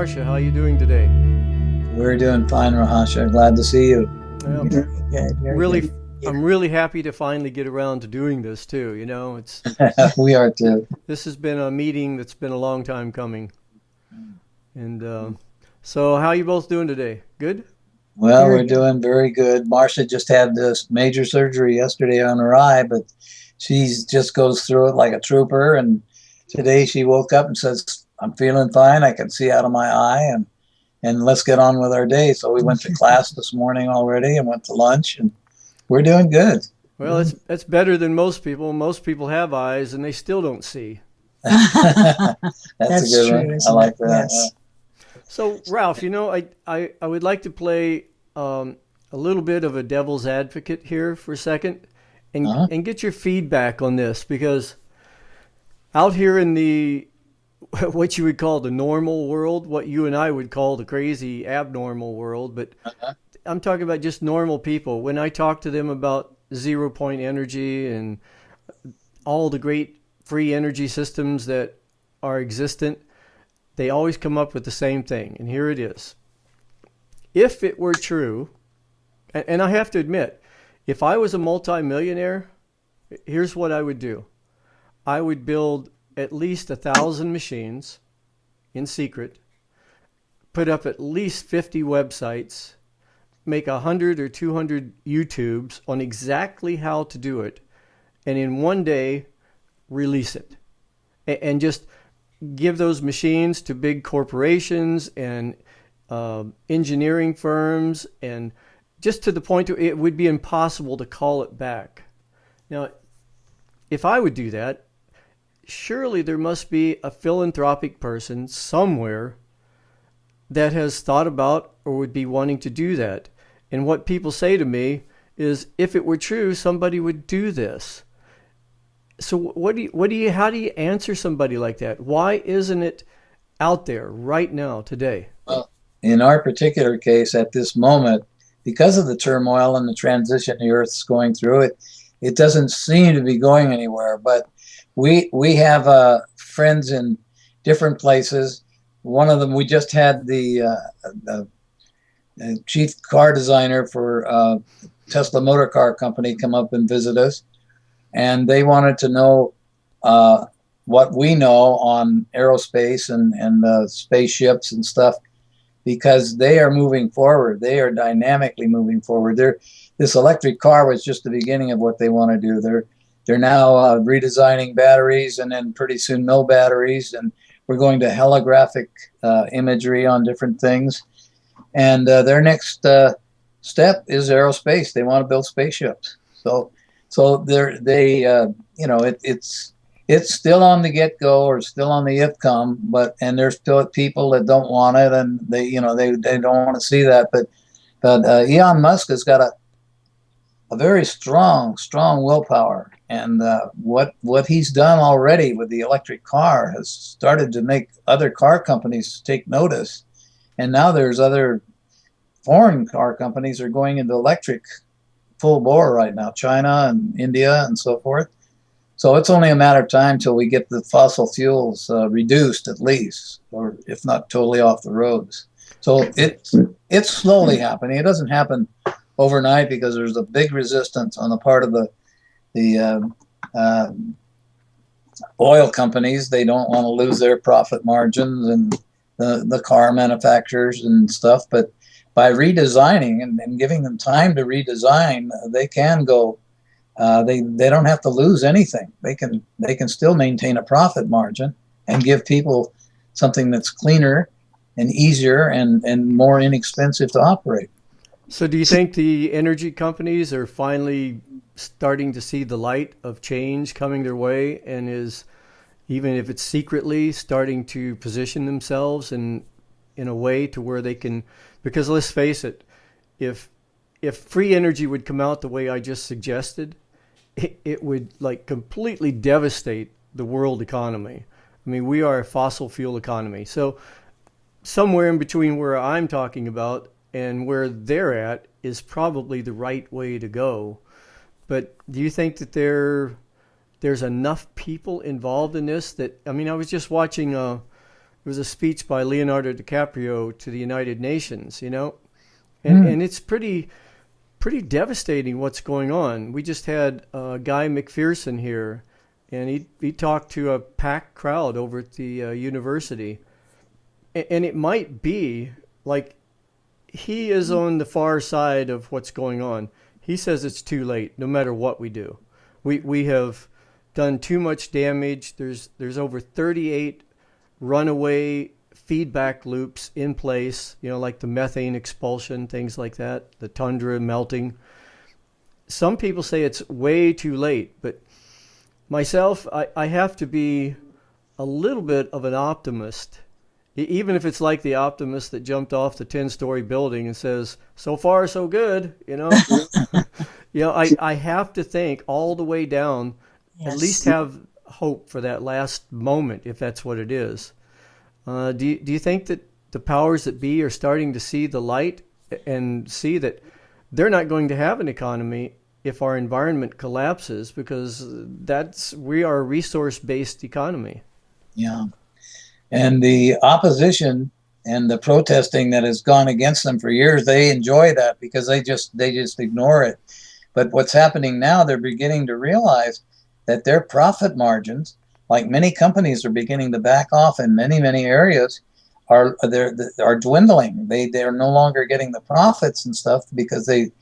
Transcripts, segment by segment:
Marsha. How are you doing today? We're doing fine, Rahasya. Glad to see you. Well, Very good, very really, good. I'm really happy to finally get around to doing this too. We are too. This has been a meeting that's been a long time coming. And so, how you both doing today? Good? Well, Very we're good. doing very good. Marsha just had this major surgery yesterday on her eye, but she just goes through it like a trooper. And today she woke up and says, "I'm feeling fine. I can see out of my eye, and let's get on with our day." So we went to class this morning already and went to lunch, and we're doing good. Well, that's better than most people. Most people have eyes and they still don't see. That's a That's good true, one. I isn't like it? that. Yes. So, Ralph, I would like to play a little bit of a devil's advocate here for a second Uh-huh. and get your feedback on this because out here in the what you would call the normal world, what you and I would call the crazy abnormal world, but Uh-huh. I'm talking about just normal people. When I talk to them about 0 point energy and all the great free energy systems that are existent, they always come up with the same thing. And here it is. If it were true, and I have to admit, if I was a multimillionaire, here's what I would do. I would build at least 1,000 machines in secret, put up at least 50 websites, make 100 or 200 YouTubes on exactly how to do it, and in one day release it. And just give those machines to big corporations and engineering firms, and just to the point where it would be impossible to call it back. Now, if I would do that, surely there must be a philanthropic person somewhere that has thought about or would be wanting to do that. And what people say to me is, if it were true, somebody would do this. So how do you answer somebody like that? Why isn't it out there right now, today? Well, in our particular case, at this moment, because of the turmoil and the transition the Earth's going through, it doesn't seem to be going anywhere. But we have friends in different places. One of them, we just had the chief car designer for Tesla Motor Car Company come up and visit us, and they wanted to know what we know on aerospace and spaceships and stuff, because they are moving forward. They are dynamically moving forward. This electric car was just the beginning of what they want to do. They're now redesigning batteries, and then pretty soon no batteries, and we're going to holographic imagery on different things. And their next step is aerospace. They want to build spaceships. So it's still on the get go, or still on the if come, and there's still people that don't want it, and they don't want to see that. But Elon Musk has got a very strong willpower, and what he's done already with the electric car has started to make other car companies take notice. And now there's other foreign car companies are going into electric full bore right now, China and India and so forth. So it's only a matter of time till we get the fossil fuels reduced, at least, or if not totally off the roads. So it's slowly happening. It doesn't happen overnight because there's a big resistance on the part of the oil companies. They don't want to lose their profit margins, and the car manufacturers and stuff. But by redesigning and giving them time to redesign, they can go. They don't have to lose anything. They can still maintain a profit margin and give people something that's cleaner and easier and more inexpensive to operate. So do you think the energy companies are finally starting to see the light of change coming their way, and is, even if it's secretly, starting to position themselves in a way to where they can, because let's face it, if free energy would come out the way I just suggested, it would like completely devastate the world economy. I mean, we are a fossil fuel economy. So somewhere in between where I'm talking about and where they're at is probably the right way to go. But do you think that there's enough people involved in this? That, I mean, I was just watching was a speech by Leonardo DiCaprio to the United Nations, and it's pretty devastating what's going on. We just had Guy McPherson here, and he talked to a packed crowd over at the university, and it might be like he is on the far side of what's going on. He says it's too late, no matter what we do. We have done too much damage. There's over 38 runaway feedback loops in place, like the methane expulsion, things like that, the tundra melting. Some people say it's way too late, but myself, I have to be a little bit of an optimist, even if it's like the optimist that jumped off the 10-story building and says, so far, so good, I have to think all the way down, at least have hope for that last moment, if that's what it is. Do you think that the powers that be are starting to see the light and see that they're not going to have an economy if our environment collapses, because we are a resource-based economy? Yeah. And the opposition and the protesting that has gone against them for years, they enjoy that because they just ignore it. But what's happening now, they're beginning to realize that their profit margins, like many companies, are beginning to back off in many, many areas, are dwindling. They're no longer getting the profits and stuff because they,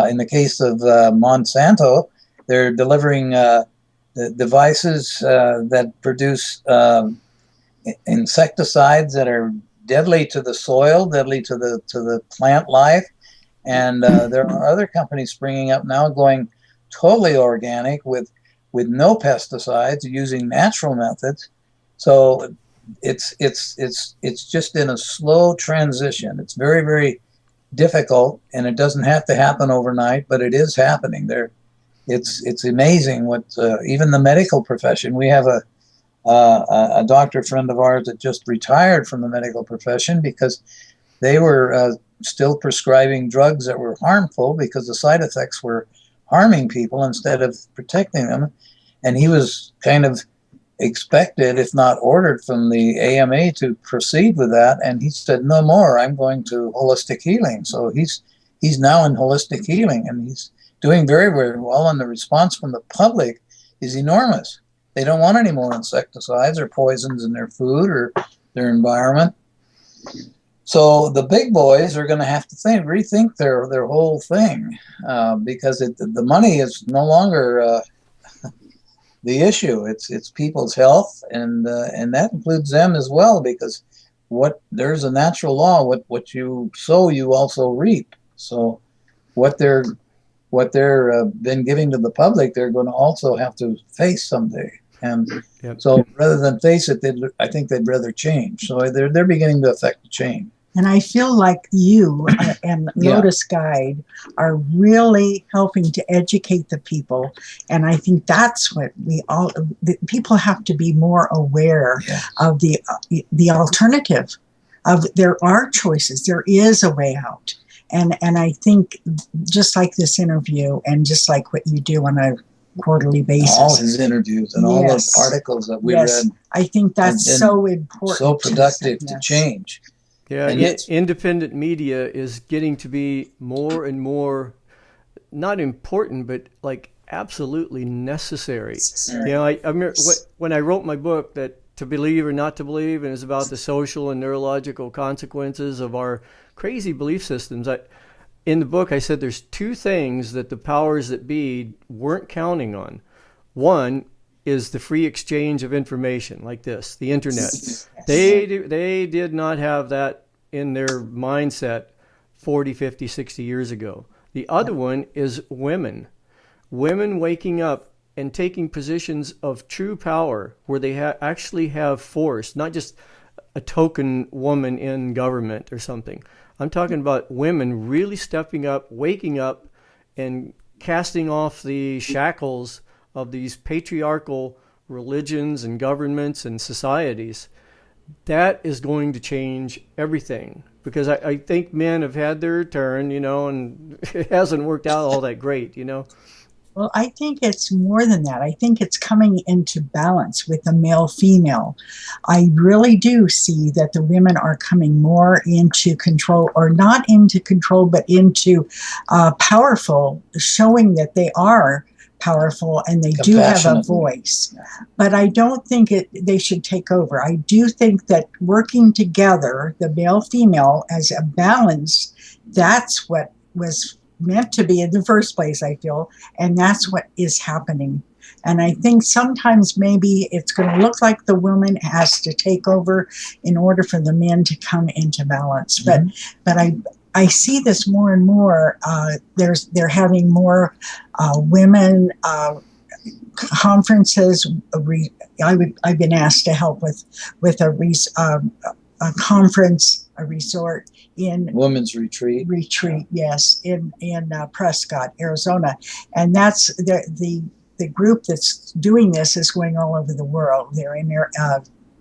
in the case of Monsanto, they're delivering the devices that produce insecticides that are deadly to the soil, deadly to the plant life, and there are other companies springing up now going totally organic with no pesticides, using natural methods. So it's just in a slow transition. It's very, very difficult, and it doesn't have to happen overnight, but it is happening. It's amazing what even the medical profession. We have a doctor friend of ours that just retired from the medical profession because they were still prescribing drugs that were harmful because the side effects were harming people instead of protecting them. And he was kind of expected, if not ordered, from the AMA to proceed with that. And he said, no more, I'm going to holistic healing. So he's now in holistic healing, and he's doing very, very well. And the response from the public is enormous. They don't want any more insecticides or poisons in their food or their environment. So the big boys are going to have to rethink their whole thing because the money is no longer the issue. It's people's health, and that includes them as well, because there's a natural law. What you sow, you also reap. So what they're been giving to the public, they're going to also have to face someday. And so rather than face it, I think they'd rather change. So they're beginning to affect the change. And I feel like you and Lotus Guide are really helping to educate the people. And I think that's what people have to be more aware of the alternative. There are choices. There is a way out. And I think just like this interview and just like what you do on a quarterly basis. All his interviews and all those articles that we read. I think that's so important. So productive to change. Yeah, independent media is getting to be more and more, not important, but like absolutely necessary. I remember when I wrote my book, that To Believe or Not to Believe, and it's about the social and neurological consequences of our crazy belief systems. In the book, I said there's two things that the powers that be weren't counting on. One is the free exchange of information, like this, the internet. They did not have that in their mindset 40, 50, 60 years ago. The other one is women waking up and taking positions of true power where they actually have force, not just a token woman in government or something. I'm talking about women really stepping up, waking up, and casting off the shackles of these patriarchal religions and governments and societies. That is going to change everything, because I think men have had their turn, and it hasn't worked out all that great, Well, I think it's more than that. I think it's coming into balance with the male female. I really do see that the women are coming more into control, or not into control, but into powerful, showing that they are powerful and they do have a voice. But I don't think they should take over. I do think that working together, the male female as a balance, that's what was meant to be in the first place, I feel, and that's what is happening. And I think sometimes maybe it's going to look like the woman has to take over in order for the men to come into balance. But I see this more and more. They're having more women conferences. I've been asked to help with a conference, a resort in women's retreat. Yes, in Prescott, Arizona, and that's the group that's doing this is going all over the world. They're in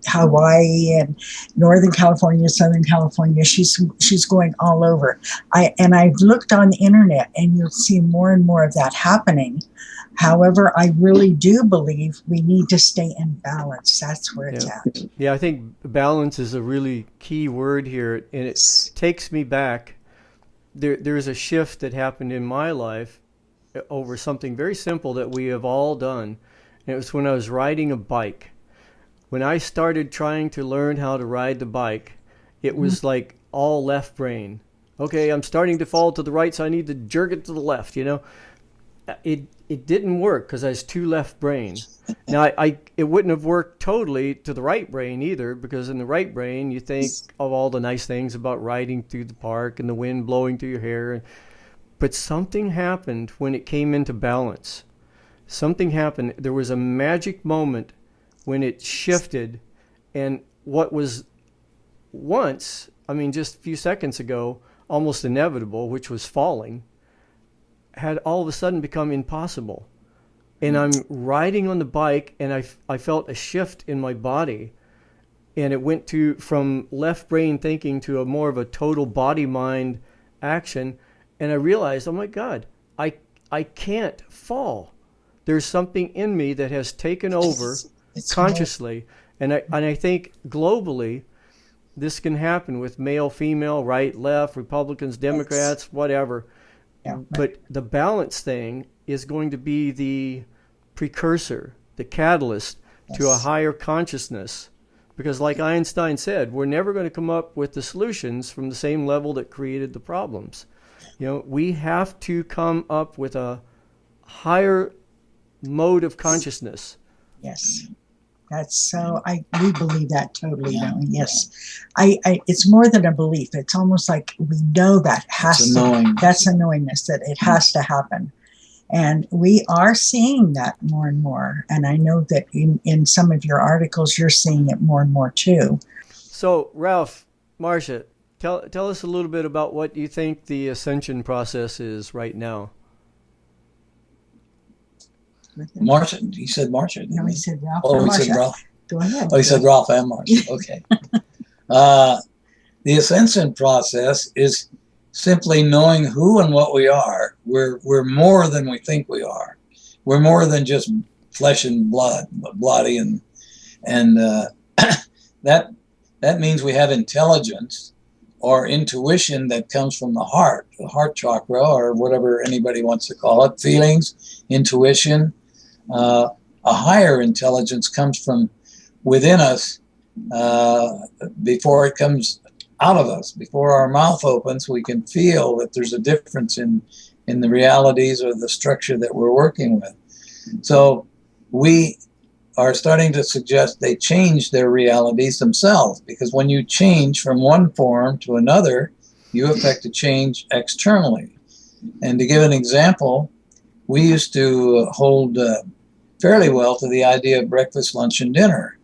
Hawaii and Northern California, Southern California. She's going all over. I've looked on the internet, and you'll see more and more of that happening. However, I really do believe we need to stay in balance. That's where it's at. Yeah, I think balance is a really key word here, and it takes me back. There's a shift that happened in my life over something very simple that we have all done. And it was when I was riding a bike. When I started trying to learn how to ride the bike, it was like all left brain. Okay, I'm starting to fall to the right, so I need to jerk it to the left, It didn't work because I was too left brain. Now, it wouldn't have worked totally to the right brain either, because in the right brain, you think of all the nice things about riding through the park and the wind blowing through your hair. But something happened when it came into balance. Something happened. There was a magic moment when it shifted, and what was once, just a few seconds ago, almost inevitable, which was falling, had all of a sudden become impossible. And I'm riding on the bike, and I felt a shift in my body, and it went from left brain thinking to more of a total body mind action. And I realized, oh my God, I can't fall. There's something in me that has taken over consciously. And I think globally this can happen with male, female, right, left, Republicans, Democrats, whatever. Yeah. But the balance thing is going to be the precursor, the catalyst to a higher consciousness. Because like Einstein said, we're never going to come up with the solutions from the same level that created the problems. We have to come up with a higher mode of consciousness. Yes. That's so. We believe that totally, don't we? Yes. It's more than a belief. It's almost like we know that has to. That's a knowingness that it has to happen, and we are seeing that more and more. And I know that in some of your articles, you're seeing it more and more too. So, Ralph, Marsha, tell us a little bit about what you think the ascension process is right now. Marsha, you said Marsha. No, he said Ralph. Oh, he said Ralph. Go ahead. Oh, he said Ralph and Marsha. Okay. The ascension process is simply knowing who and what we are. We're more than we think we are. We're more than just flesh and blood, bloody, and that means we have intelligence or intuition that comes from the heart chakra, or whatever anybody wants to call it, feelings, intuition. A higher intelligence comes from within us before it comes out of us. Before our mouth opens, we can feel that there's a difference in the realities or the structure that we're working with. So we are starting to suggest they change their realities themselves, because when you change from one form to another, you affect a change externally. And to give an example, we used to hold fairly well to the idea of breakfast, lunch, and dinner.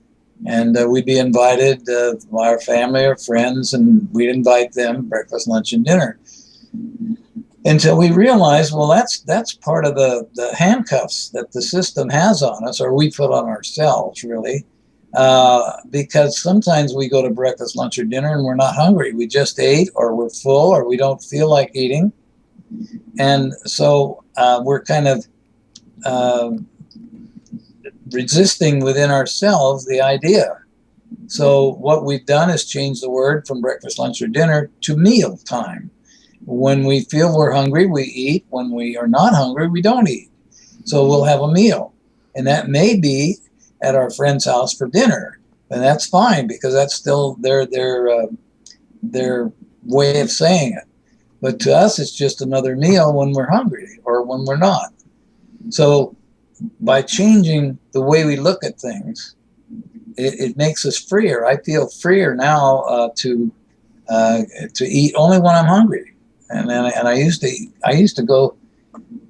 And we'd be invited by our family or friends, and we'd invite them breakfast, lunch, and dinner. Until we realized, well, that's part of the handcuffs that the system has on us, or we put on ourselves, really. Because sometimes we go to breakfast, lunch, or dinner and we're not hungry. We just ate, or we're full, or we don't feel like eating. And so we're kind of uh, resisting within ourselves the idea. So what we've done is change the word from breakfast, lunch, or dinner to meal time. When we feel we're hungry, we eat. When we are not hungry, we don't eat. So we'll have a meal. And that may be at our friend's house for dinner. And that's fine, because that's still their way of saying it. But to us, it's just another meal when we're hungry or when we're not. So by changing the way we look at things, it makes us freer. I feel freer now to eat only when I'm hungry. And I used to go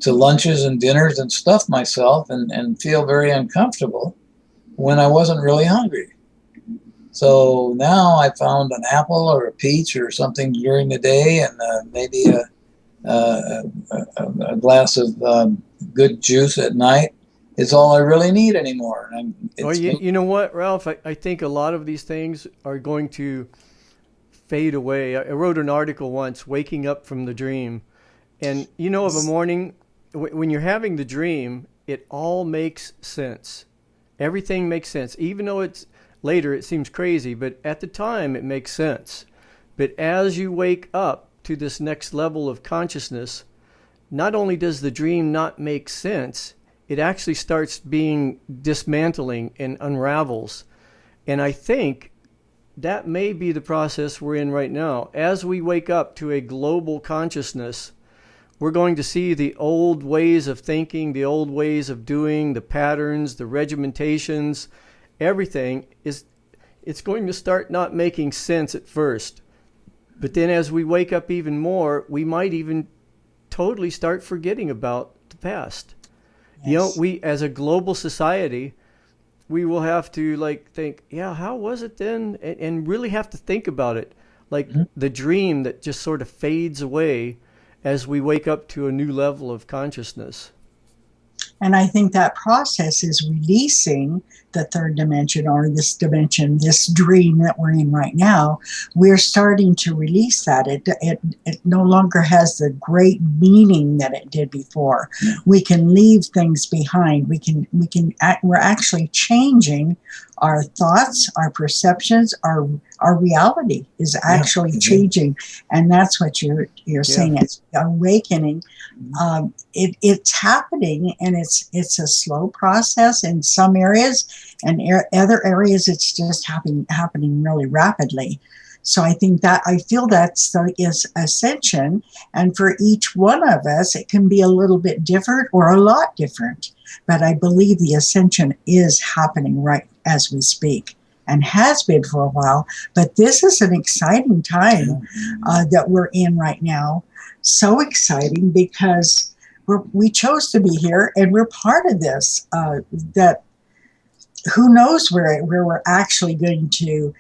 to lunches and dinners and stuff myself and feel very uncomfortable when I wasn't really hungry. So now I found an apple or a peach or something during the day, and maybe a glass of good juice at night is all I really need anymore. Well, you know what, Ralph? I think a lot of these things are going to fade away. I wrote an article once, Waking Up from the Dream. And you know, of a morning, when you're having the dream, it all makes sense. Everything makes sense. Even though it's later, it seems crazy, but at the time, it makes sense. But as you wake up to this next level of consciousness, not only does the dream not make sense, it actually starts being dismantling and unravels. And I think that may be the process we're in right now. As we wake up to a global consciousness, we're going to see the old ways of thinking, the old ways of doing, the patterns, the regimentations, everything it's going to start not making sense at first. But then as we wake up even more, we might even totally start forgetting about the past. Yes. You know, we as a global society, we will have to think, yeah, how was it then? And really have to think about it. Like the dream that just sort of fades away as we wake up to a new level of consciousness. And I think that process is releasing the third dimension, or this dimension, this dream that we're in right now. We're starting to release that. It no longer has the great meaning that it did before. We can leave things behind. We're actually changing our thoughts, our perceptions, our reality is actually changing, and that's what you're saying. It's awakening. It's happening, and it's a slow process in some areas, and other areas it's just happening really rapidly. So I feel that's is ascension, and for each one of us, it can be a little bit different or a lot different. But I believe the ascension is happening right as we speak, and has been for a while. But this is an exciting time that we're in right now. So exciting, because we chose to be here, and we're part of this. That who knows where we're actually going to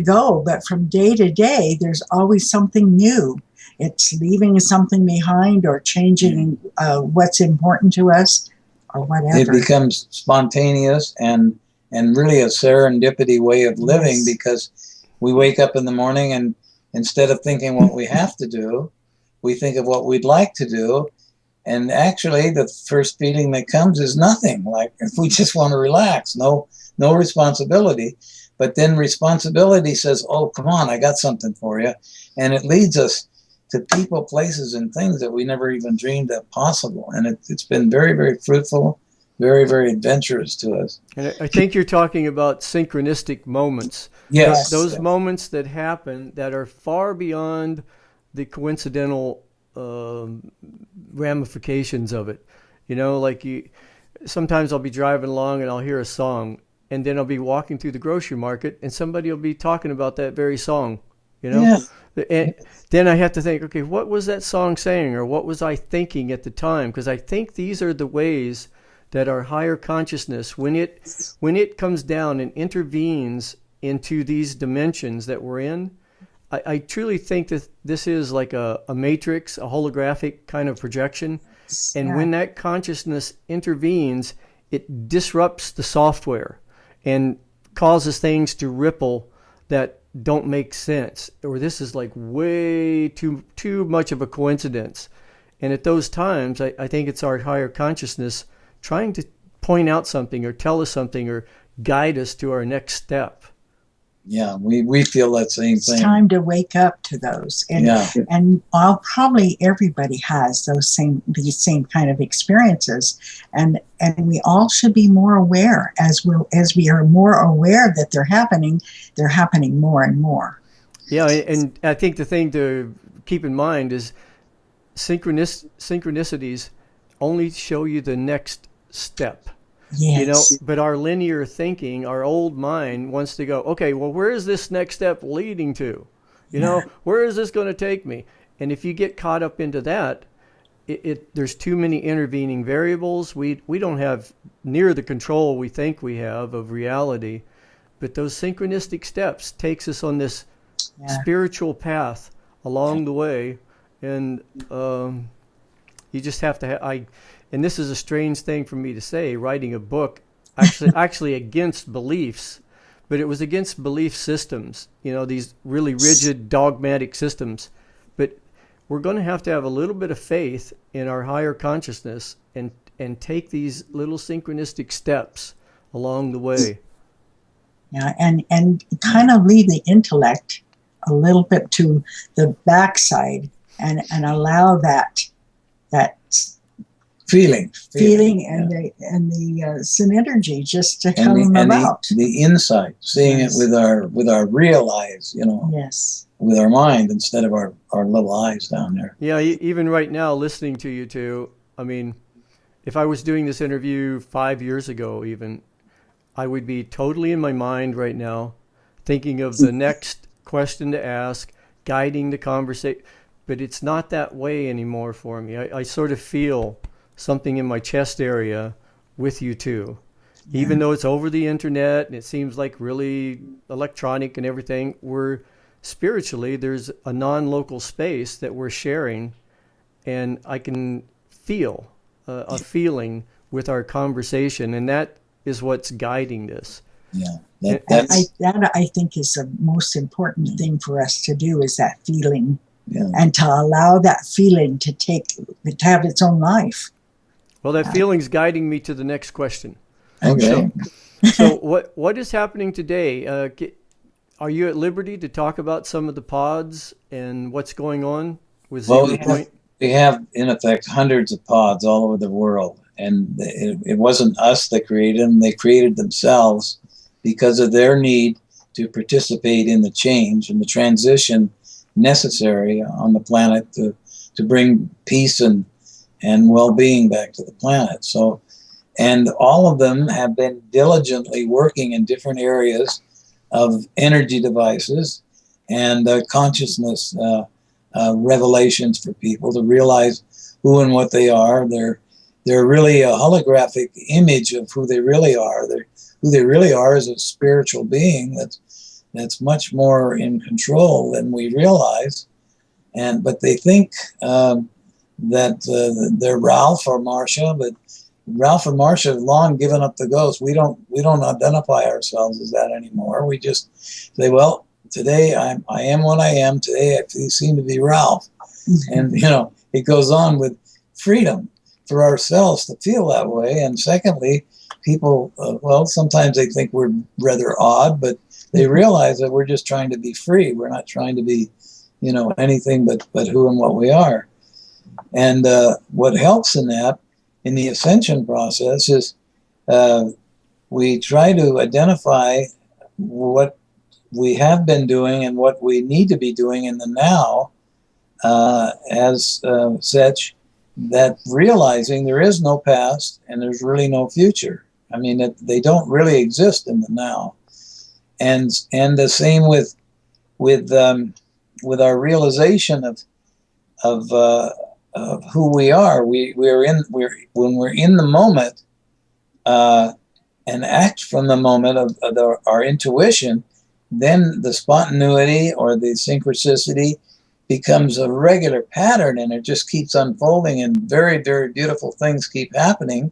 go, but from day to day, there's always something new. It's leaving something behind or changing what's important to us or whatever. It becomes spontaneous and really a serendipity way of living, because we wake up in the morning and instead of thinking what we have to do, we think of what we'd like to do. And actually, the first feeling that comes is nothing. Like, if we just want to relax, no responsibility. But then responsibility says, "Oh, come on, I got something for you," and it leads us to people, places, and things that we never even dreamed of possible. And it's been very, very fruitful, very, very adventurous to us. And I think you're talking about synchronistic moments. Yes, those moments that happen that are far beyond the coincidental ramifications of it. You know, sometimes I'll be driving along and I'll hear a song, and then I'll be walking through the grocery market and somebody will be talking about that very song, you know? Yeah. And then I have to think, okay, what was that song saying, or what was I thinking at the time? Because I think these are the ways that our higher consciousness, when it comes down and intervenes into these dimensions that we're in, I truly think that this is like a matrix, a holographic kind of projection. And when that consciousness intervenes, it disrupts the software and causes things to ripple that don't make sense, or this is like way too much of a coincidence. And at those times, I think it's our higher consciousness trying to point out something or tell us something or guide us to our next step. Yeah, we feel that same It's thing. time to wake up to those. And Yeah. and while probably everybody has these same kind of experiences, and we all should be more aware as we are more aware that they're happening more and more. Yeah, and I think the thing to keep in mind is synchronicities only show you the next step. Yes. But our linear thinking, our old mind wants to go, okay, well, where is this next step leading to? Where is this going to take me? And if you get caught up into that, there's too many intervening variables. We don't have near the control we think we have of reality. But those synchronistic steps takes us on this spiritual path along the way. And you just have to and this is a strange thing for me to say, writing a book actually against beliefs, but it was against belief systems, these really rigid dogmatic systems. But we're going to have a little bit of faith in our higher consciousness and take these little synchronistic steps along the way. Yeah, and kind of leave the intellect a little bit to the backside and allow that feeling and the synergy just to come about. The insight, seeing it with our real eyes, Yes. with our mind instead of our little eyes down there. Yeah, even right now, listening to you two, I mean, if I was doing this interview 5 years ago even, I would be totally in my mind right now, thinking of the next question to ask, guiding the conversation. But it's not that way anymore for me. I sort of feel something in my chest area with you two. Yeah. Even though it's over the internet and it seems like really electronic and everything, spiritually, there's a non-local space that we're sharing, and I can feel a feeling with our conversation, and that is what's guiding this. Yeah, that I think is the most important thing for us to do, is that feeling, and to allow that feeling to have its own life. Well, that feeling's guiding me to the next question. Okay. So what is happening today? Are you at liberty to talk about some of the pods and what's going on with Zero Point? We have, in effect, hundreds of pods all over the world. And it wasn't us that created them. They created themselves because of their need to participate in the change and the transition necessary on the planet to bring peace and well-being back to the planet. So, and all of them have been diligently working in different areas of energy devices and consciousness revelations for people to realize who and what they are. They're really a holographic image of who they really are. Who they really are is a spiritual being that's much more in control than we realize. But they think that they're Ralph or Marsha, but Ralph and Marsha have long given up the ghost. We don't identify ourselves as that anymore. We just say, well, today I am what I am. Today I seem to be Ralph. And, it goes on with freedom for ourselves to feel that way. And secondly, people, sometimes they think we're rather odd, but they realize that we're just trying to be free. We're not trying to be, anything but who and what we are. And what helps in that, in the ascension process, is we try to identify what we have been doing and what we need to be doing in the now as such that realizing there is no past and there's really no future. I mean, they don't really exist in the now. And the same with our realization of who we are. When we're in the moment and act from the moment of our intuition, then the spontaneity or the synchronicity becomes a regular pattern, and it just keeps unfolding, and very, very beautiful things keep happening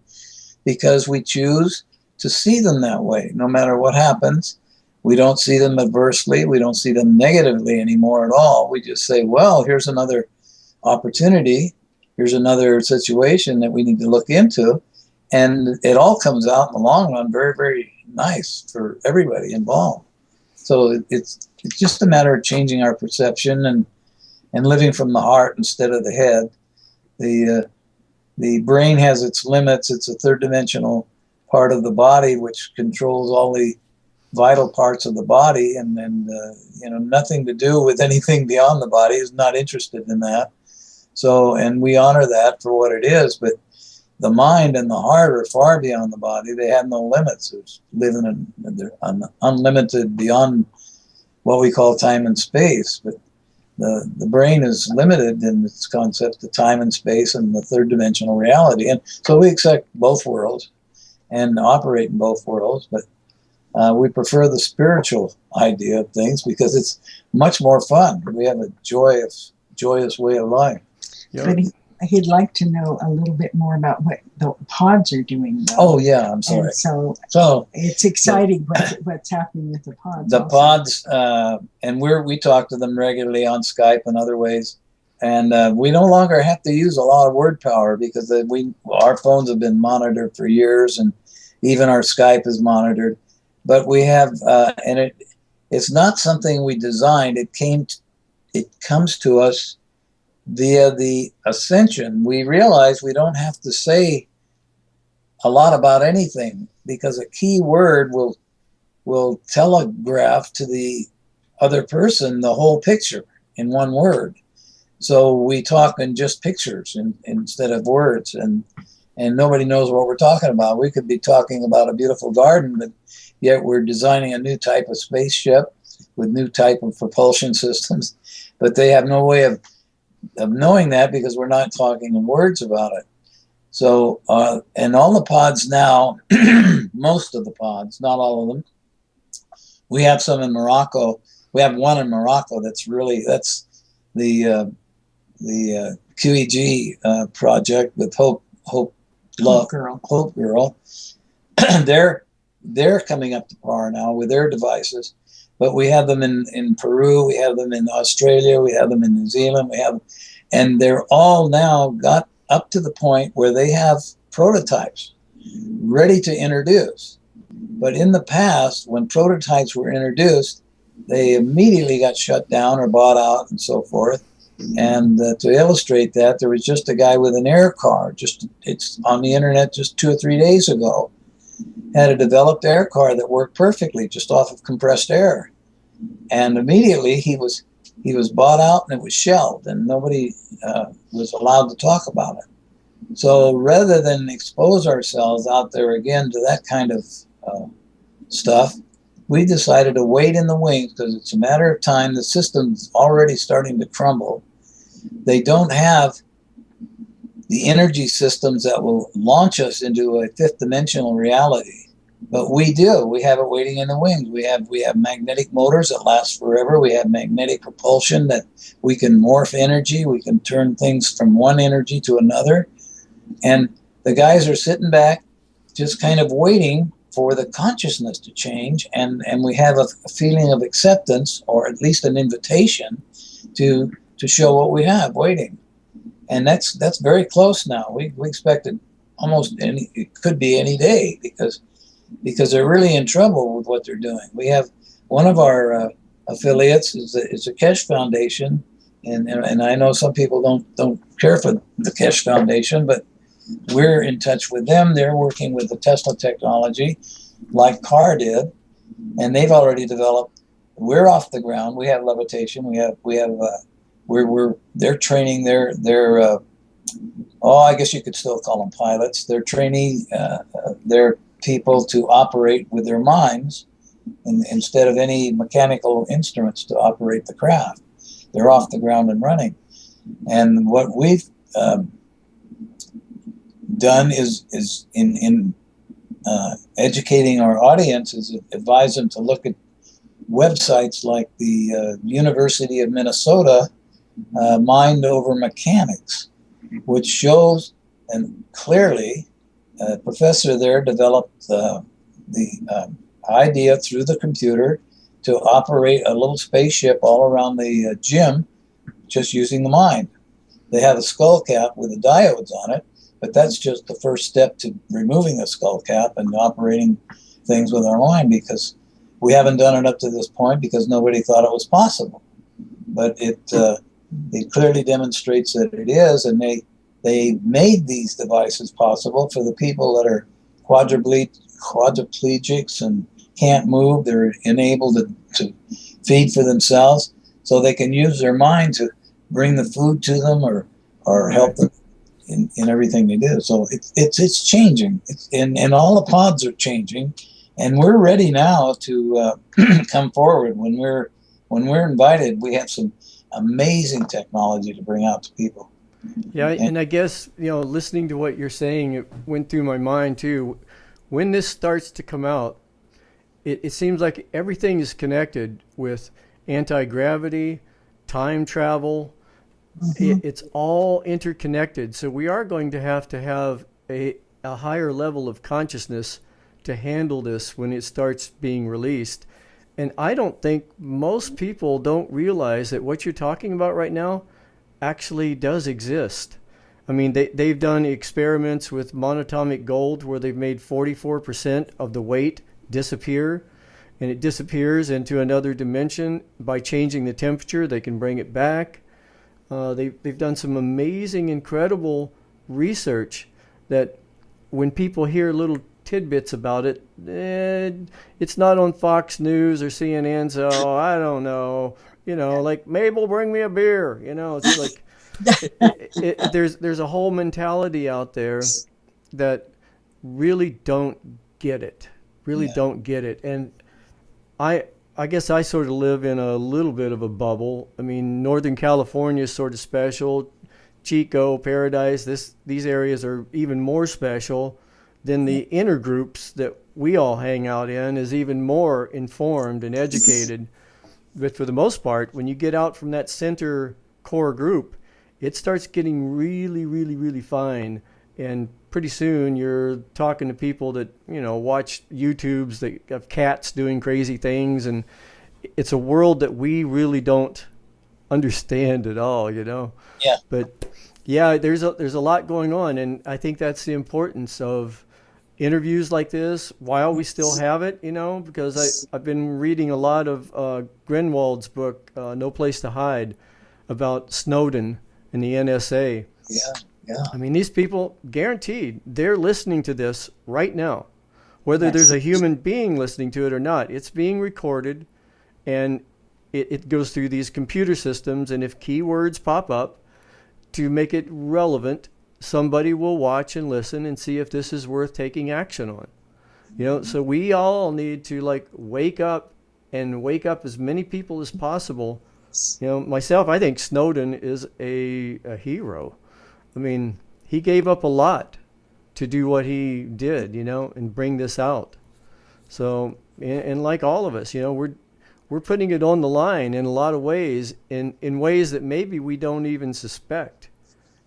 because we choose to see them that way. No matter what happens, we don't see them adversely. We don't see them negatively anymore at all. We just say, well, here's another opportunity. Here's another situation that we need to look into. And it all comes out in the long run very, very nice for everybody involved. So it's just a matter of changing our perception and living from the heart instead of the head. The brain has its limits. It's a third dimensional part of the body which controls all the vital parts of the body, and nothing to do with anything beyond the body. Is not interested in that. So, and we honor that for what it is, but the mind and the heart are far beyond the body. They have no limits. It's living they're unlimited beyond what we call time and space. But the brain is limited in its concept of time and space and the third dimensional reality. And so we accept both worlds and operate in both worlds. But we prefer the spiritual idea of things because it's much more fun. We have a joyous way of life. Yep. But he'd like to know a little bit more about what the pods are doing, though. Oh, yeah, I'm sorry. And so it's exciting what's happening with the pods. The also. pods, and we talk to them regularly on Skype and other ways. And we no longer have to use a lot of word power because our phones have been monitored for years, and even our Skype is monitored. But we have, and it's not something we designed. It comes to us via the ascension. We realize we don't have to say a lot about anything because a key word will telegraph to the other person the whole picture in one word. So we talk in just pictures instead of words, and nobody knows what we're talking about. We could be talking about a beautiful garden, but yet we're designing a new type of spaceship with new type of propulsion systems, but they have no way of knowing that because we're not talking in words about it. So, and all the pods now, most of the pods, not all of them, we have some in Morocco. We have one in Morocco that's the QEG project with Hope Girl. They're coming up to par now with their devices. But we have them in Peru, we have them in Australia, we have them in New Zealand, and they're all now got up to the point where they have prototypes ready to introduce. But in the past, when prototypes were introduced, they immediately got shut down or bought out and so forth. And to illustrate that, there was just a guy with an air car, it's on the internet just 2 or 3 days ago, had a developed air car that worked perfectly just off of compressed air. And immediately he was bought out and it was shelved, and nobody was allowed to talk about it. So rather than expose ourselves out there again to that kind of stuff, we decided to wait in the wings because it's a matter of time. The system's already starting to crumble. They don't have the energy systems that will launch us into a fifth dimensional reality. But we do. We have it waiting in the wings. We have magnetic motors that last forever. We have magnetic propulsion that we can morph energy. We can turn things from one energy to another. And the guys are sitting back just kind of waiting for the consciousness to change. And we have a feeling of acceptance, or at least an invitation to show what we have waiting. And that's very close now. We expect it it could be any day because they're really in trouble with what they're doing. We have one of our affiliates is a Keshe Foundation, and I know some people don't care for the Keshe Foundation, but we're in touch with them. They're working with the Tesla technology, like Carr did, and they've already developed. We're off the ground. We have levitation. They're training their I guess you could still call them pilots. They're training their people to operate with their minds instead of any mechanical instruments to operate the craft. They're off the ground and running. And what we've done is in educating our audience is advise them to look at websites like the University of Minnesota Mind Over Mechanics, which shows, and clearly a professor there developed the idea through the computer to operate a little spaceship all around the gym just using the mind. They have a skull cap with the diodes on it, But that's just the first step to removing the skull cap and operating things with our mind, because we haven't done it up to this point because nobody thought it was possible. But it clearly demonstrates that it is, and they made these devices possible for the people that are quadriplegics and can't move. They're enabled to feed for themselves, so they can use their mind to bring the food to them or help them in everything they do. So it's changing. And all the pods are changing, and we're ready now to come forward. When we're invited, we have some amazing technology to bring out to people. Yeah, and I guess, listening to what you're saying, it went through my mind too. When this starts to come out, it seems like everything is connected with anti-gravity, time travel. It's all interconnected. So we are going to have a higher level of consciousness to handle this when it starts being released. And I don't think most people don't realize that what you're talking about right now actually does exist. I mean, they've done experiments with monatomic gold where they've made 44% of the weight disappear, and it disappears into another dimension. By changing the temperature, they can bring it back. They've done some amazing, incredible research that when people hear little tidbits about it, it's not on Fox News or CNN, so I don't know, like, Mabel, bring me a beer, it's like there's a whole mentality out there that really don't get it, and I guess I sort of live in a little bit of a bubble. I mean, Northern California is sort of special. Chico, Paradise, these areas are even more special. Then the inner groups that we all hang out in is even more informed and educated. But for the most part, when you get out from that center core group, it starts getting really, really, really fine. And pretty soon you're talking to people that, watch YouTubes of cats doing crazy things. And it's a world that we really don't understand at all, Yeah. But yeah, there's a lot going on. And I think that's the importance of interviews like this, while we still have it, because I've been reading a lot of Greenwald's book, No Place to Hide, about Snowden and the NSA. Yeah. I mean, these people, guaranteed, they're listening to this right now. Whether there's a human being listening to it or not, it's being recorded, and it goes through these computer systems, and if keywords pop up to make it relevant, somebody will watch and listen and see if this is worth taking action on. So we all need to wake up as many people as possible. Myself, I think Snowden is a hero. I mean, he gave up a lot to do what he did, and bring this out. So, and like all of us, we're putting it on the line in a lot of ways, in ways that maybe we don't even suspect.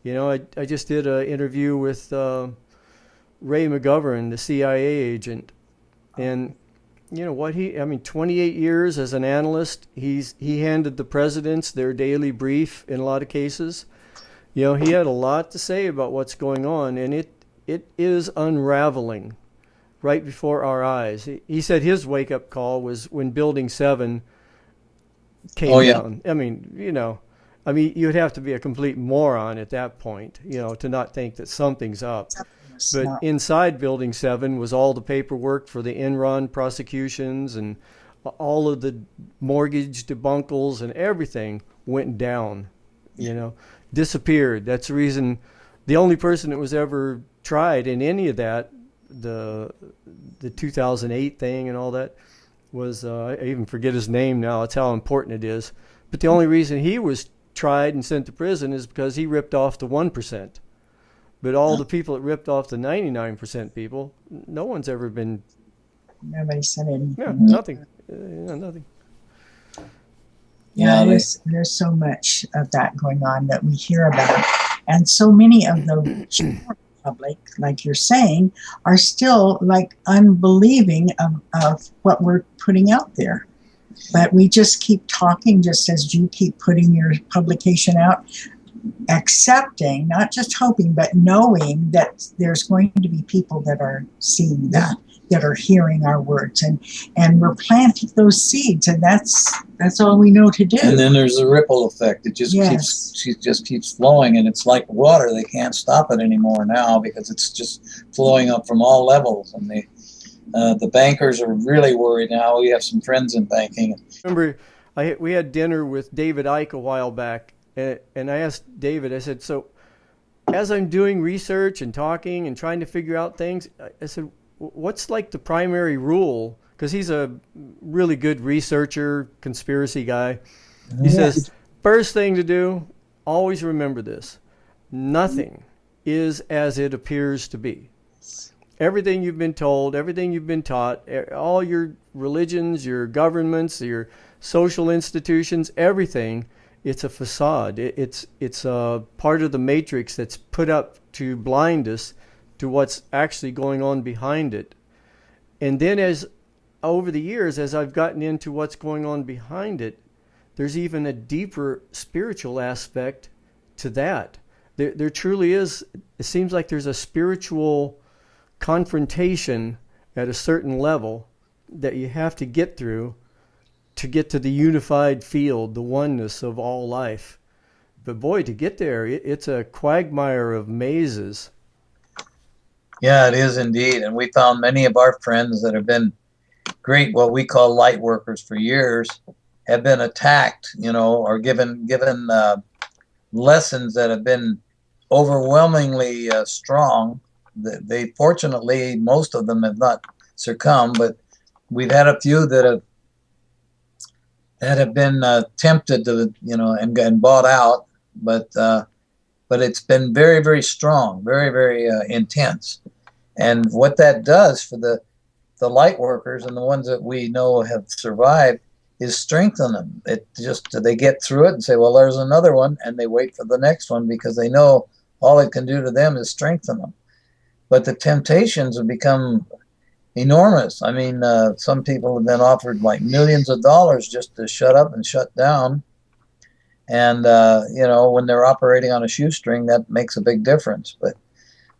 I just did an interview with Ray McGovern, the CIA agent, and 28 years as an analyst. He handed the presidents their daily brief in a lot of cases. He had a lot to say about what's going on, and it is unraveling right before our eyes. He said his wake-up call was when Building 7 came down. I mean, you'd have to be a complete moron at that point, to not think that something's up. But inside Building 7 was all the paperwork for the Enron prosecutions, and all of the mortgage debunkles and everything went down, disappeared. That's the reason the only person that was ever tried in any of that, the 2008 thing and all that, was, I even forget his name now. That's how important it is. But the only reason he was tried and sent to prison is because he ripped off the 1%. But all the people that ripped off the 99% people, no one's ever been. Nobody said anything. Yeah, nothing. Nothing. Yeah, there's so much of that going on that we hear about, and so many of the public, like you're saying, are still unbelieving of what we're putting out there. But we just keep talking, just as you keep putting your publication out. accepting, not just hoping, but knowing that there's going to be people that are seeing that are hearing our words, and we're planting those seeds, and that's all we know to do. And then there's a ripple effect. It just keeps flowing, and it's like water. They can't stop it anymore now because it's just flowing up from all levels. And the bankers are really worried now. We have some friends in banking. Remember, we had dinner with David Icke a while back, and I asked David, I said, so as I'm doing research and talking and trying to figure out things, I said, what's like the primary rule? Because he's a really good researcher, conspiracy guy. He says, first thing to do, always remember this. Nothing is as it appears to be. Everything you've been told, everything you've been taught, all your religions, your governments, your social institutions, everything, it's a facade. It's a part of the matrix that's put up to blind us to what's actually going on behind it. And then as over the years, as I've gotten into what's going on behind it, there's even a deeper spiritual aspect to that. There truly is, it seems like there's a spiritual confrontation at a certain level that you have to get through to get to the unified field, the oneness of all life. But boy, to get there, it's a quagmire of mazes. Yeah, it is indeed. And we found many of our friends that have been great, what we call light workers for years, have been attacked, or given lessons that have been overwhelmingly strong. They fortunately, most of them have not succumbed, but we've had a few that have been tempted to, and bought out, but it's been very, very strong, very, very intense. And what that does for the light workers and the ones that we know have survived is strengthen them. They get through it and say, well, there's another one, and they wait for the next one because they know all it can do to them is strengthen them. But the temptations have become enormous. I mean, some people have been offered like millions of dollars just to shut up and shut down. And, when they're operating on a shoestring, that makes a big difference. But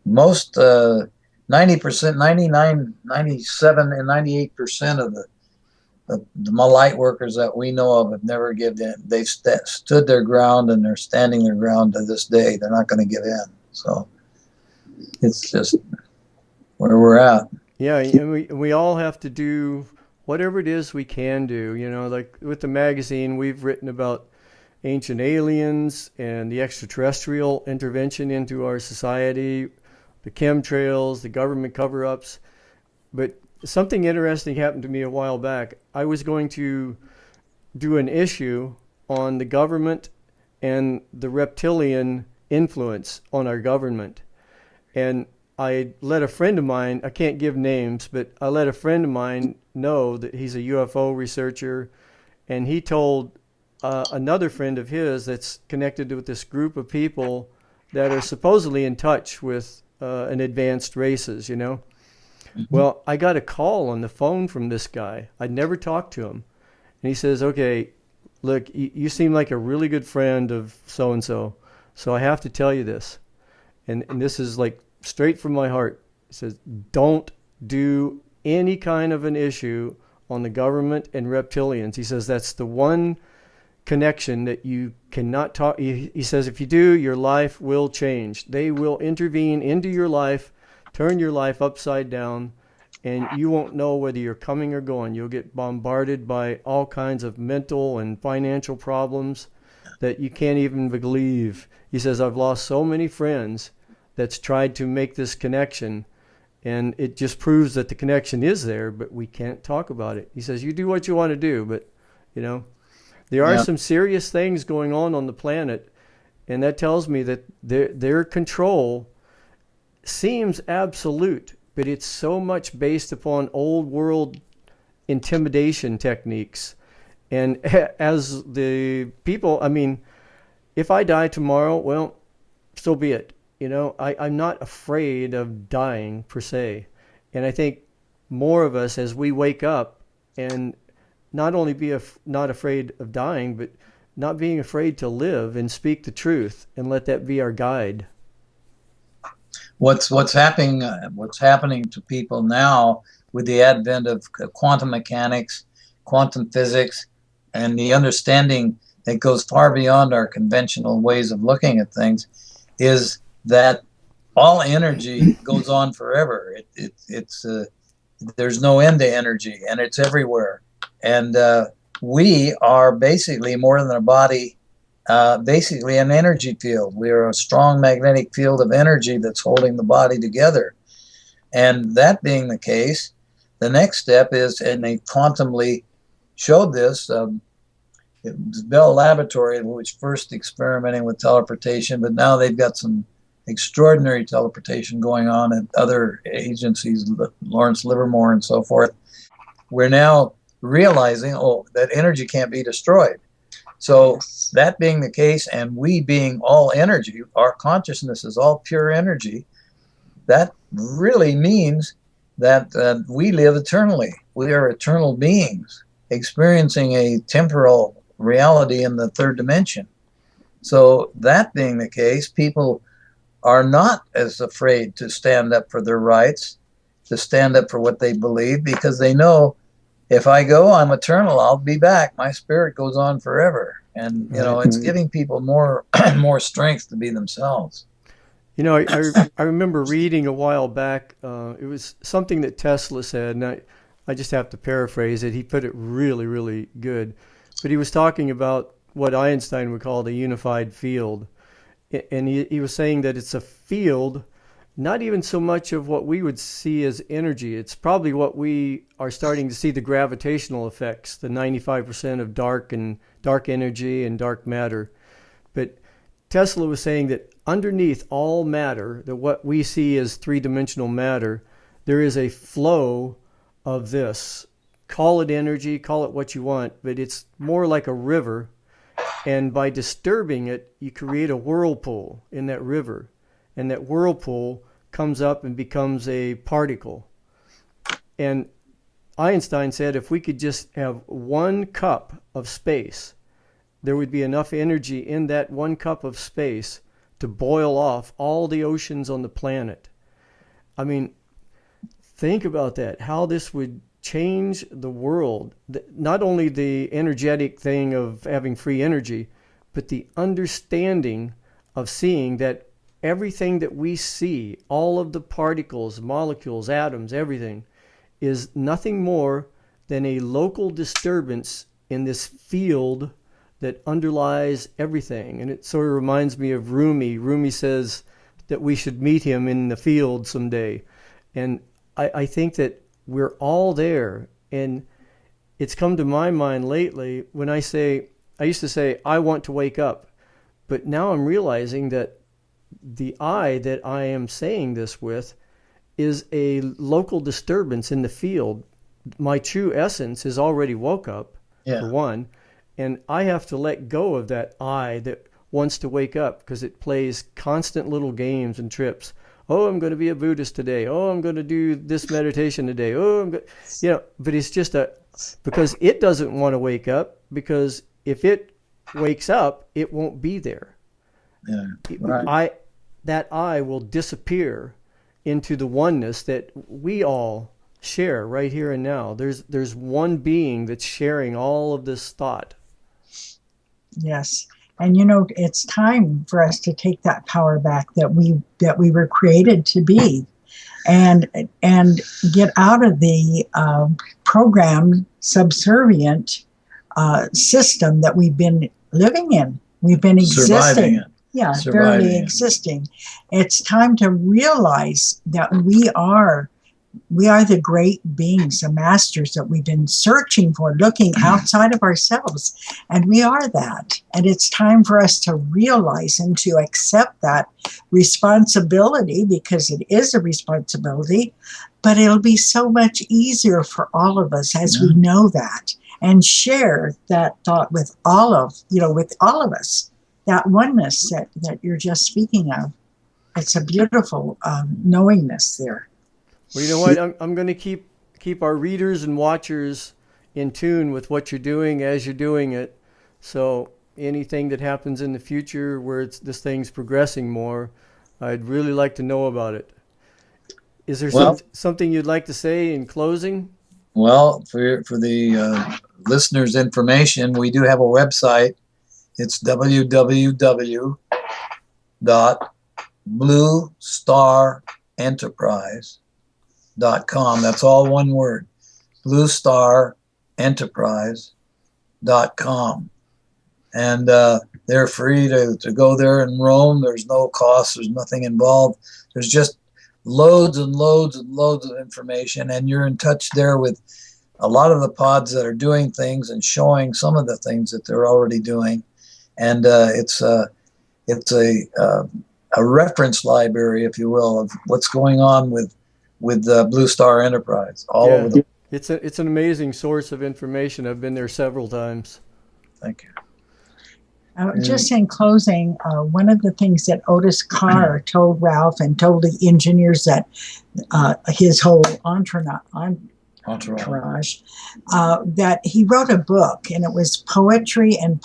most 90%, 99, 97, and 98% of the light workers that we know of have never given in. They've stood their ground, and they're standing their ground to this day. They're not going to give in. So it's just where we're at. Yeah, and we all have to do whatever it is we can do. Like with the magazine, we've written about ancient aliens and the extraterrestrial intervention into our society, the chemtrails, the government cover-ups. But something interesting happened to me a while back. I was going to do an issue on the government and the reptilian influence on our government. And I let a friend of mine, I can't give names, but I let a friend of mine know that he's a UFO researcher, and he told another friend of his that's connected with this group of people that are supposedly in touch with an advanced races, Mm-hmm. Well, I got a call on the phone from this guy. I'd never talked to him. And he says, okay, look, you seem like a really good friend of so-and-so, so I have to tell you this. And this is like straight from my heart. He says, don't do any kind of an issue on the government and reptilians. He says that's the one connection that you cannot talk. He says if you do, your life will change. They will intervene into your life, turn your life upside down, and you won't know whether you're coming or going. You'll get bombarded by all kinds of mental and financial problems that you can't even believe. He says, I've lost so many friends that's tried to make this connection, and it just proves that the connection is there, but we can't talk about it. He says, you do what you want to do, but, there are some serious things going on the planet, and that tells me that their control seems absolute, but it's so much based upon old world intimidation techniques. And as the people, if I die tomorrow, well, so be it. I'm not afraid of dying per se. And I think more of us, as we wake up and not only be not afraid of dying, but not being afraid to live and speak the truth and let that be our guide. What's happening to people now with the advent of quantum mechanics, quantum physics, and the understanding that goes far beyond our conventional ways of looking at things, is that all energy goes on forever. There's no end to energy, and it's everywhere. And we are basically more than a body, basically an energy field. We are a strong magnetic field of energy that's holding the body together. And that being the case, the next step is, and they quantumly showed this, it was Bell Laboratory which first experimenting with teleportation, but now they've got some extraordinary teleportation going on at other agencies, Lawrence Livermore and so forth. We're now realizing, that energy can't be destroyed. So that being the case, and we being all energy, our consciousness is all pure energy, that really means that we live eternally. We are eternal beings experiencing a temporal reality in the third dimension. So that being the case, people are not as afraid to stand up for their rights, to stand up for what they believe, because they know, if I go, I'm eternal. I'll be back. My spirit goes on forever. And, it's giving people more strength to be themselves. I remember reading a while back, it was something that Tesla said, and I just have to paraphrase it. He put it really, really good. But he was talking about what Einstein would call the unified field. And he was saying that it's a field, not even so much of what we would see as energy. It's probably what we are starting to see, the gravitational effects, the 95% of dark energy and dark matter. But Tesla was saying that underneath all matter, that what we see as three-dimensional matter, there is a flow of this. Call it energy, call it what you want, but it's more like a river. And by disturbing it, you create a whirlpool in that river. And that whirlpool comes up and becomes a particle. And Einstein said if we could just have 1 cup of space, there would be enough energy in that 1 cup of space to boil off all the oceans on the planet. I mean, think about that, how this would change the world. Not only the energetic thing of having free energy, but the understanding of seeing that everything that we see, all of the particles, molecules, atoms, everything, is nothing more than a local disturbance in this field that underlies everything. And it sort of reminds me of Rumi. Rumi says that we should meet him in the field someday. And I think that we're all there. And it's come to my mind lately when I used to say, I want to wake up. But now I'm realizing that the I that I am saying this with is a local disturbance in the field. My true essence is already woke up, for one. And I have to let go of that I that wants to wake up, because it plays constant little games and trips. Oh, I'm going to be a Buddhist today. Oh, I'm going to do this meditation today. Oh, but it's just because it doesn't want to wake up, because if it wakes up, it won't be there. Yeah, right. That I will disappear into the oneness that we all share right here and now. There's one being that's sharing all of this thought. Yes. And it's time for us to take that power back that we were created to be, and get out of the programmed, subservient system that we've been living in. We've been existing. Barely existing. It's time to realize that we are the great beings, the masters that we've been searching for, looking outside of ourselves. And we are that. And it's time for us to realize and to accept that responsibility, because it is a responsibility, but it'll be so much easier for all of us as we know that and share that thought with all of us, that oneness that you're just speaking of. It's a beautiful knowingness there. Well, you know what? I'm going to keep our readers and watchers in tune with what you're doing as you're doing it. So anything that happens in the future where this thing's progressing more, I'd really like to know about it. Is there something you'd like to say in closing? Well, for the listeners' information, we do have a website. It's www.bluestarenterprise.com. That's all one word. bluestarenterprise.com. And they're free to go there and roam. There's no cost. There's nothing involved. There's just loads and loads and loads of information, and you're in touch there with a lot of the pods that are doing things and showing some of the things that they're already doing. And it's a reference library, if you will, of what's going on with Blue Star Enterprise all over the. It's an amazing source of information. I've been there several times. Thank you. Just in closing, one of the things that Otis Carr told Ralph and told the engineers that his whole entourage, that he wrote a book, and it was poetry and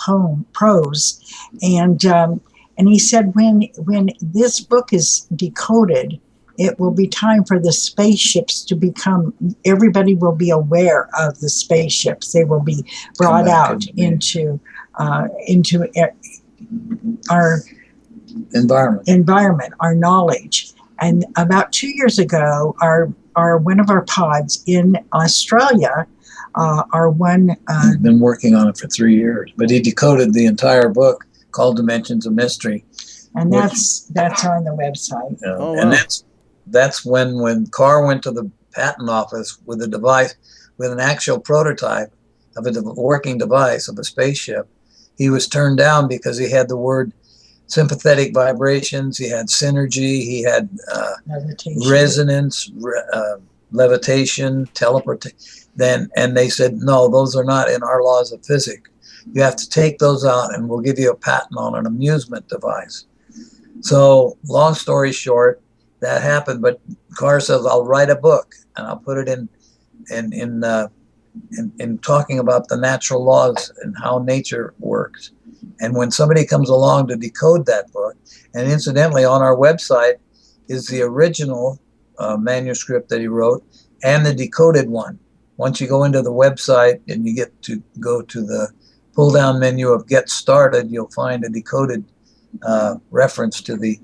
prose, and he said when this book is decoded, it will be time for the spaceships to become. Everybody will be aware of the spaceships. They will be brought out into our environment, our knowledge. And about 2 years ago, our one of our pods in Australia, he's been working on it for 3 years, but he decoded the entire book called Dimensions of Mystery, and that's on the website. Wow. And that's when Carr went to the patent office with a device, with an actual prototype of a working device of a spaceship. He was turned down because he had the word sympathetic vibrations, he had synergy, he had resonance, levitation, teleportation. And they said, no, those are not in our laws of physics. You have to take those out, and we'll give you a patent on an amusement device. So, long story short, that happened. But Carr says, I'll write a book, and I'll put it in talking about the natural laws and how nature works. And when somebody comes along to decode that book, and incidentally on our website is the original manuscript that he wrote and the decoded one. Once you go into the website and you get to go to the pull down menu of Get Started, you'll find a decoded reference to the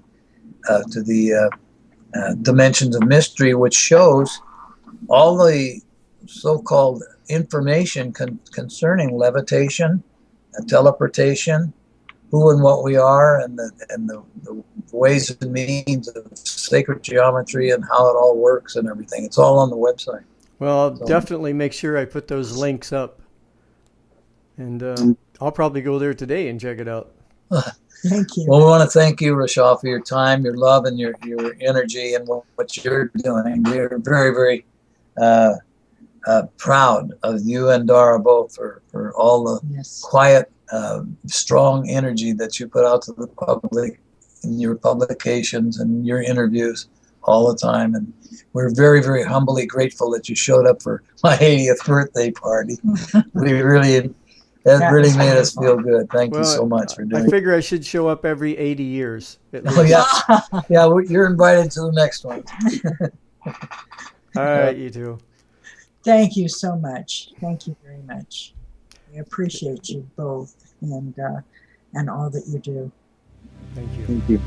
Dimensions of Mystery, which shows all the so-called information concerning levitation, teleportation, who and what we are, and the ways and means of sacred geometry and how it all works and everything. It's all on the website. Well, I'll definitely make sure I put those links up, and I'll probably go there today and check it out. Thank you. Well, we want to thank you, Rashaw, for your time, your love, and your energy, and what you're doing. We're very, very proud of you and Dara both for all the quiet, strong energy that you put out to the public in your publications and your interviews all the time. And we're very, very humbly grateful that you showed up for my 80th birthday party. That really made us feel good. Thank you so much for doing it. I figure I should show up every 80 years. Oh, yeah. You're invited to the next one. All right, you too. Thank you so much. Thank you very much. We appreciate you both and all that you do. Thank you. Thank you.